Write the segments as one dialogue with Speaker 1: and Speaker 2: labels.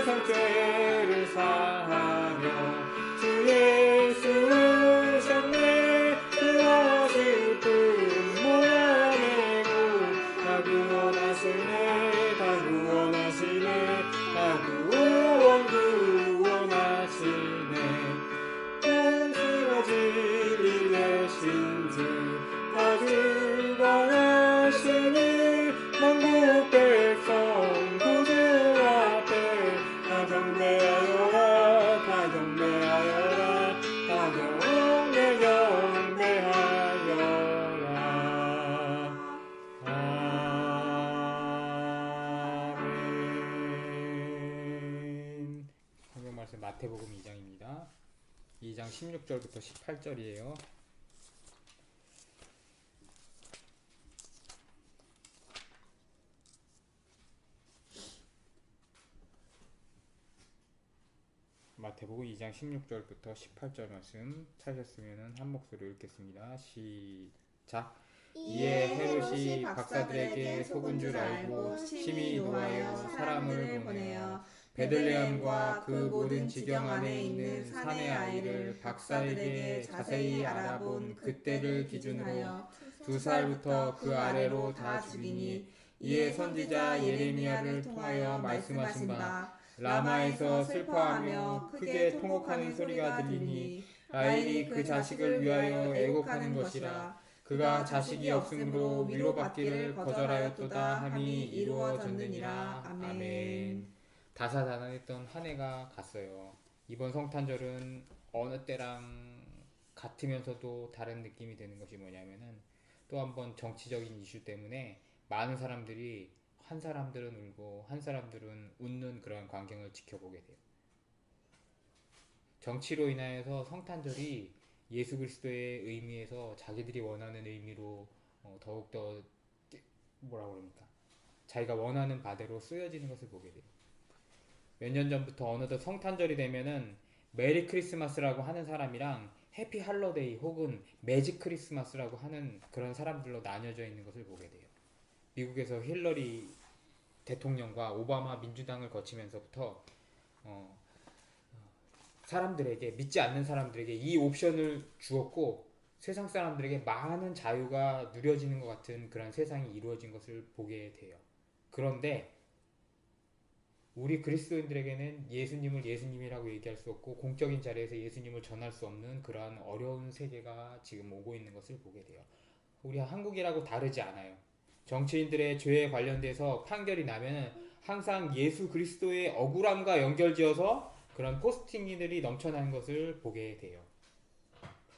Speaker 1: 죄를 사하며 주 예수 오셨네. 그것을 품 모양내고 다 구원하시네. 다 구원하시네. 다 구원하시네. 공수와 진리 되신 주 다 주관하시니 만국 백성 구주 앞에 다 경배하여라. 다 경배하여라. 다 경배하여라. 아멘. 성경 말씀 마태복음 2장입니다. 2장 16절부터 18절이에요. 마태복음 2장 16절부터 18절 말씀 찾으셨으면 한 목소리로 읽겠습니다. 시작. 이에 헤롯이 박사들에게 속은 줄 알고 심히 노하여 사람을 보내어 베들레헴과 그 모든 지경 안에 있는 산의 아이를 박사에게 자세히 알아본 그때를 기준으로 2살부터 그 아래로 다 죽이니, 이에 선지자 예레미야를 통하여 말씀하신 바 라마에서 슬퍼하며 크게 통곡하는 소리가 들리니 라헬이 그 자식을 위하여 애곡하는 것이라. 그가 자식이 없으므로 위로받기를 거절하였도다 함이 이루어졌느니라. 아멘. 다사다난했던 한 해가 갔어요. 이번 성탄절은 어느 때랑 같으면서도 다른 느낌이 드는 것이 뭐냐면은, 또 한번 정치적인 이슈 때문에 많은 사람들이, 한 사람들은 울고 한 사람들은 웃는 그런 광경을 지켜보게 돼요. 정치로 인하여서 성탄절이 예수 그리스도의 의미에서 자기들이 원하는 의미로 더욱더 뭐라고 그럽니까? 자기가 원하는 바대로 쓰여지는 것을 보게 돼요. 몇 년 전부터 어느덧 성탄절이 되면은 메리 크리스마스라고 하는 사람이랑 해피 할로데이 혹은 매직 크리스마스라고 하는 그런 사람들로 나뉘어져 있는 것을 보게 돼요. 미국에서 힐러리 대통령과 오바마 민주당을 거치면서부터 사람들에게, 믿지 않는 사람들에게 이 옵션을 주었고, 세상 사람들에게 많은 자유가 누려지는 것 같은 그런 세상이 이루어진 것을 보게 돼요. 그런데 우리 그리스도인들에게는 예수님을 예수님이라고 얘기할 수 없고 공적인 자리에서 예수님을 전할 수 없는 그러한 어려운 세계가 지금 오고 있는 것을 보게 돼요. 우리 한국이라고 다르지 않아요. 정치인들의 죄에 관련돼서 판결이 나면 항상 예수 그리스도의 억울함과 연결지어서 그런 포스팅들이 넘쳐나는 것을 보게 돼요.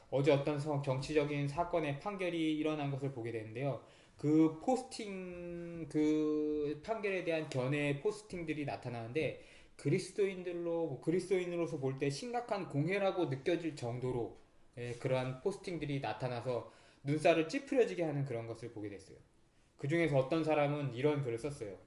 Speaker 1: 어제 어떤 정치적인 사건의 판결이 일어난 것을 보게 되는데요. 그 포스팅, 그 판결에 대한 견해의 포스팅들이 나타나는데, 그리스도인으로서 볼 때 심각한 공해라고 느껴질 정도로 그러한 포스팅들이 나타나서 눈살을 찌푸려지게 하는 그런 것을 보게 됐어요. 그 중에서 어떤 사람은 이런 글을 썼어요.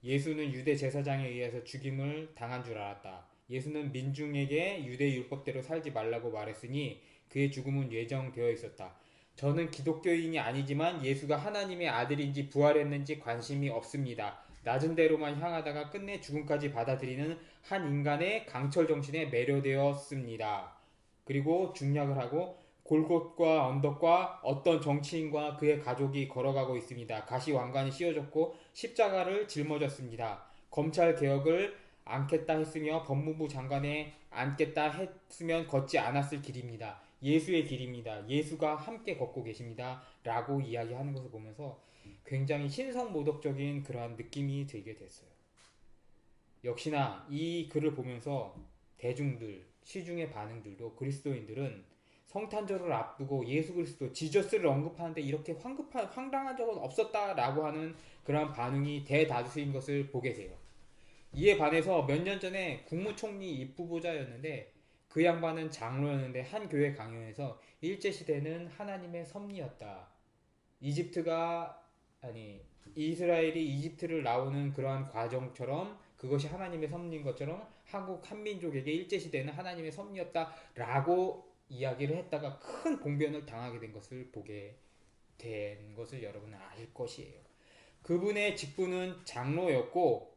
Speaker 1: 예수는 유대 제사장에 의해서 죽임을 당한 줄 알았다. 예수는 민중에게 유대 율법대로 살지 말라고 말했으니 그의 죽음은 예정되어 있었다. 저는 기독교인이 아니지만 예수가 하나님의 아들인지 부활했는지 관심이 없습니다. 낮은 데로만 향하다가 끝내 죽음까지 받아들이는 한 인간의 강철 정신에 매료되었습니다. 그리고 중략을 하고 골곶과 언덕과 어떤 정치인과 그의 가족이 걸어가고 있습니다. 가시왕관이 씌워졌고 십자가를 짊어졌습니다. 검찰 개혁을 않겠다 했으며 법무부 장관에 앉겠다 했으면 걷지 않았을 길입니다. 예수의 길입니다. 예수가 함께 걷고 계십니다. 라고 이야기하는 것을 보면서 굉장히 신성모독적인 그러한 느낌이 들게 됐어요. 역시나 이 글을 보면서 대중들, 시중의 반응들도, 그리스도인들은 성탄절을 앞두고 예수 그리스도, 지저스를 언급하는데 이렇게 황당한 적은 없었다라고 하는 그러한 반응이 대다수인 것을 보게 돼요. 이에 반해서 몇 년 전에 국무총리 입후보자였는데, 그 양반은 장로였는데 한 교회 강연에서 일제시대는 하나님의 섭리였다. 이스라엘이 이집트를 나오는 그러한 과정처럼 그것이 하나님의 섭리인 것처럼 한국 한민족에게 일제시대는 하나님의 섭리였다라고 이야기를 했다가 큰 봉변을 당하게 된 것을 보게 된 것을 여러분은 알 것이에요. 그분의 직분은 장로였고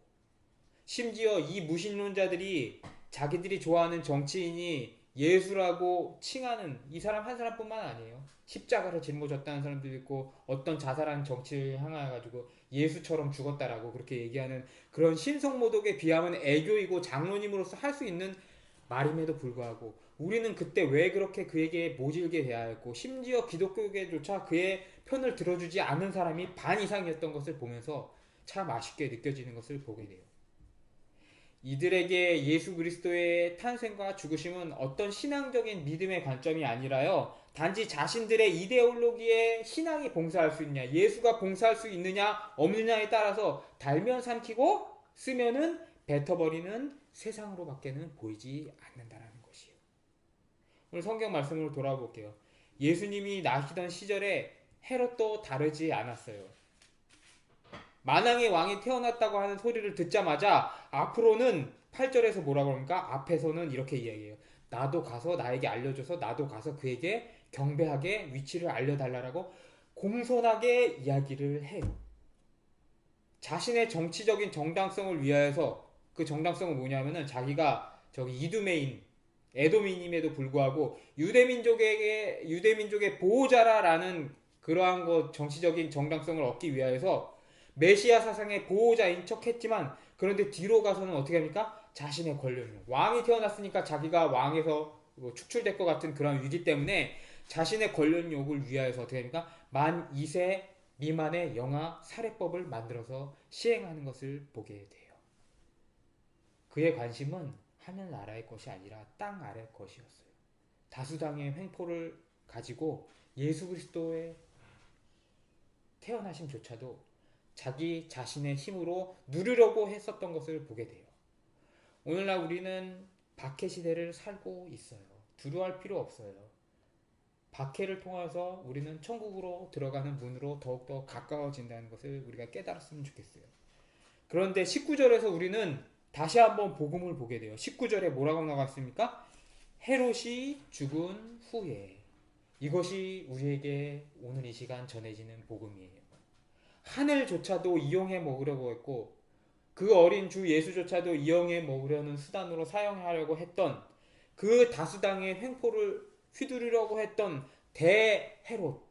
Speaker 1: 심지어 이 무신론자들이 자기들이 좋아하는 정치인이 예수라고 칭하는 이 사람 한 사람뿐만 아니에요. 십자가를 짊어졌다는 사람도 있고 어떤 자살한 정치를 향하여 가지고 예수처럼 죽었다라고 그렇게 얘기하는 그런 신성모독에 비하면 애교이고 장로님으로서 할 수 있는 말임에도 불구하고 우리는 그때 왜 그렇게 그에게 모질게 대하였고 심지어 기독교계조차 그의 편을 들어주지 않은 사람이 반 이상이었던 것을 보면서 참 아쉽게 느껴지는 것을 보게 돼요. 이들에게 예수 그리스도의 탄생과 죽으심은 어떤 신앙적인 믿음의 관점이 아니라요. 단지 자신들의 이데올로기에 신앙이 봉사할 수 있냐, 예수가 봉사할 수 있느냐, 없느냐에 따라서 달면 삼키고 쓰면은 뱉어버리는 세상으로 밖에는 보이지 않는다라는 것이에요. 오늘 성경 말씀으로 돌아볼게요. 예수님이 나시던 시절에 헤롯도 다르지 않았어요. 만왕의 왕이 태어났다고 하는 소리를 듣자마자 앞으로는 8절에서 뭐라고 합니까? 앞에서는 이렇게 이야기해요. 나도 가서 나에게 알려줘서 나도 가서 그에게 경배하게 위치를 알려달라고 공손하게 이야기를 해요. 자신의 정치적인 정당성을 위하여서 그 정당성은 뭐냐면은 자기가 저기 이두메인 에도민임에도 불구하고 유대민족의 보호자라라는 그러한 것 정치적인 정당성을 얻기 위하여서 메시아 사상의 보호자인 척 했지만 그런데 뒤로 가서는 어떻게 합니까? 자신의 권력을 왕이 태어났으니까 자기가 왕에서 축출될 것 같은 그런 위기 때문에 자신의 권력욕을 위하여서 어떻게 합니까? 만 2세 미만의 영아 살해법을 만들어서 시행하는 것을 보게 돼요. 그의 관심은 하늘나라의 것이 아니라 땅 아래 것이었어요. 다수당의 횡포를 가지고 예수 그리스도의 태어나심조차도 자기 자신의 힘으로 누리려고 했었던 것을 보게 돼요. 오늘날 우리는 박해 시대를 살고 있어요. 두려워할 필요 없어요. 박해를 통해서 우리는 천국으로 들어가는 문으로 더욱더 가까워진다는 것을 우리가 깨달았으면 좋겠어요. 그런데 19절에서 우리는 다시 한번 복음을 보게 돼요. 19절에 뭐라고 나왔습니까? 헤롯이 죽은 후에. 이것이 우리에게 오늘 이 시간 전해지는 복음이에요. 하늘조차도 이용해 먹으려고 했고 그 어린 주 예수조차도 이용해 먹으려는 수단으로 사용하려고 했던 그 다수당의 횡포를 휘두르려고 했던 헤롯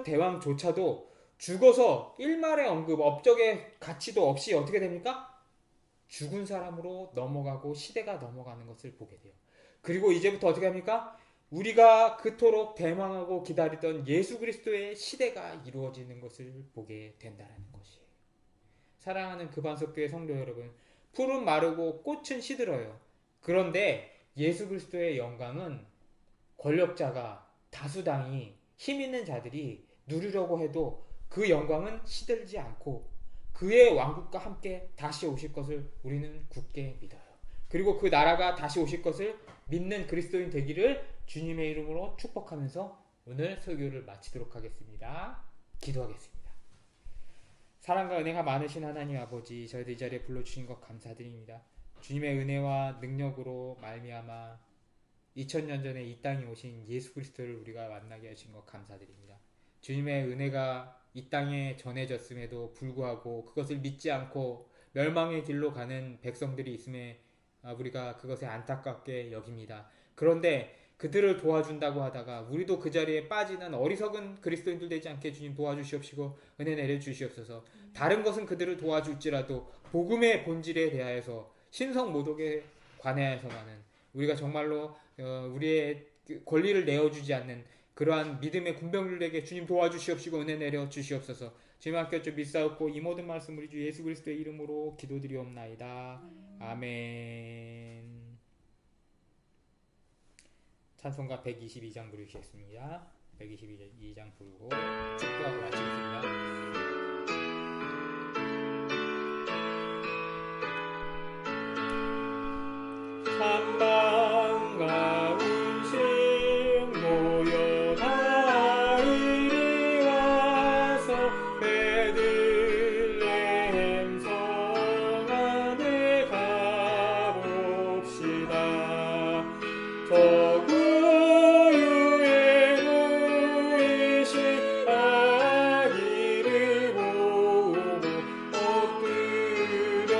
Speaker 1: 대왕조차도 죽어서 일말의 언급, 업적의 가치도 없이 어떻게 됩니까? 죽은 사람으로 넘어가고 시대가 넘어가는 것을 보게 돼요. 그리고 이제부터 어떻게 합니까? 우리가 그토록 대망하고 기다리던 예수 그리스도의 시대가 이루어지는 것을 보게 된다는 것이에요. 사랑하는 금안석교회 성도 여러분, 풀은 마르고 꽃은 시들어요. 그런데 예수 그리스도의 영광은 권력자가 다수당이 힘 있는 자들이 누리려고 해도 그 영광은 시들지 않고 그의 왕국과 함께 다시 오실 것을 우리는 굳게 믿어요. 그리고 그 나라가 다시 오실 것을 믿는 그리스도인 되기를 주님의 이름으로 축복하면서 오늘 설교를 마치도록 하겠습니다. 기도하겠습니다. 사랑과 은혜가 많으신 하나님 아버지, 저희들 이 자리에 불러주신 것 감사드립니다. 주님의 은혜와 능력으로 말미암아 2000년 전에 이 땅에 오신 예수 그리스도를 우리가 만나게 하신 것 감사드립니다. 주님의 은혜가 이 땅에 전해졌음에도 불구하고 그것을 믿지 않고 멸망의 길로 가는 백성들이 있음에 우리가 그것에 안타깝게 여깁니다. 그런데 그들을 도와준다고 하다가 우리도 그 자리에 빠지는 어리석은 그리스도인들 되지 않게 주님 도와주시옵시고 은혜 내려주시옵소서. 다른 것은 그들을 도와줄지라도 복음의 본질에 대하여서 신성모독에 관해서만은 우리가 정말로 우리의 권리를 내어주지 않는 그러한 믿음의 군병들에게 주님 도와주시옵시고 은혜 내려주시옵소서. 주님 함께 믿사옵고 이 모든 말씀 우리 주 예수 그리스도의 이름으로 기도드리옵나이다. 아멘. 찬송가 122장 부르시겠습니다. 122장 부르고 축도하고 마치겠습니다. 참 반가운 신 모여 다 이리 와서 베들레헴 성 안에 가봅시다. 저 구유에 누이신 아기를 보고 엎드려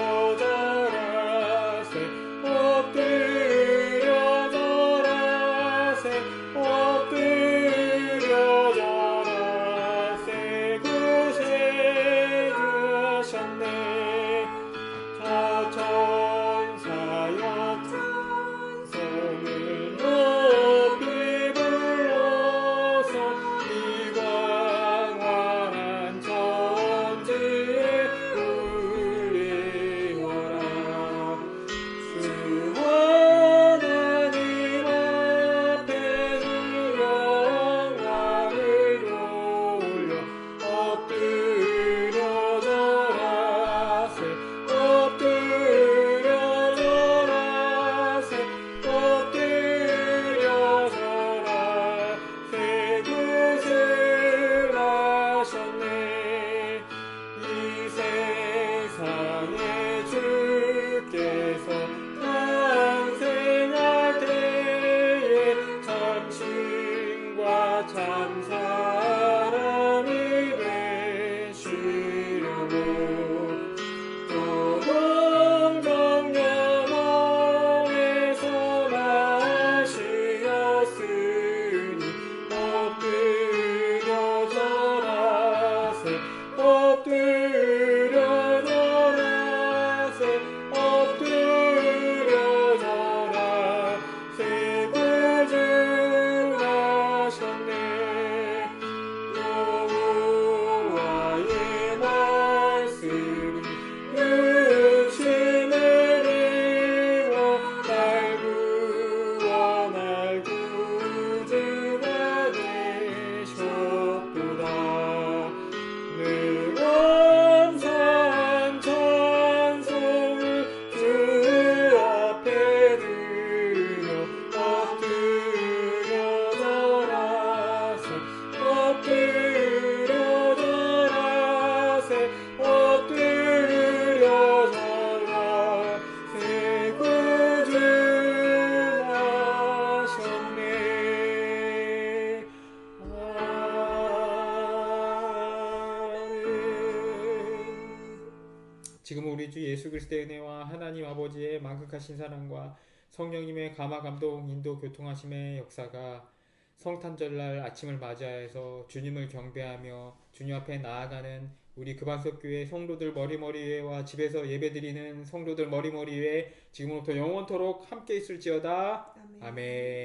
Speaker 1: 우리 주 예수 그리스도의 은혜와 하나님 아버지의 만극하신 사랑과 성령님의 감화 감동 인도 교통하심의 역사가 성탄절날 아침을 맞이하여서 주님을 경배하며 주님 앞에 나아가는 우리 금안석교회 성도들 머리머리 위에와 집에서 예배드리는 성도들 머리머리 위에 지금부터 영원토록 함께 있을지어다.
Speaker 2: 아멘.
Speaker 1: 아멘.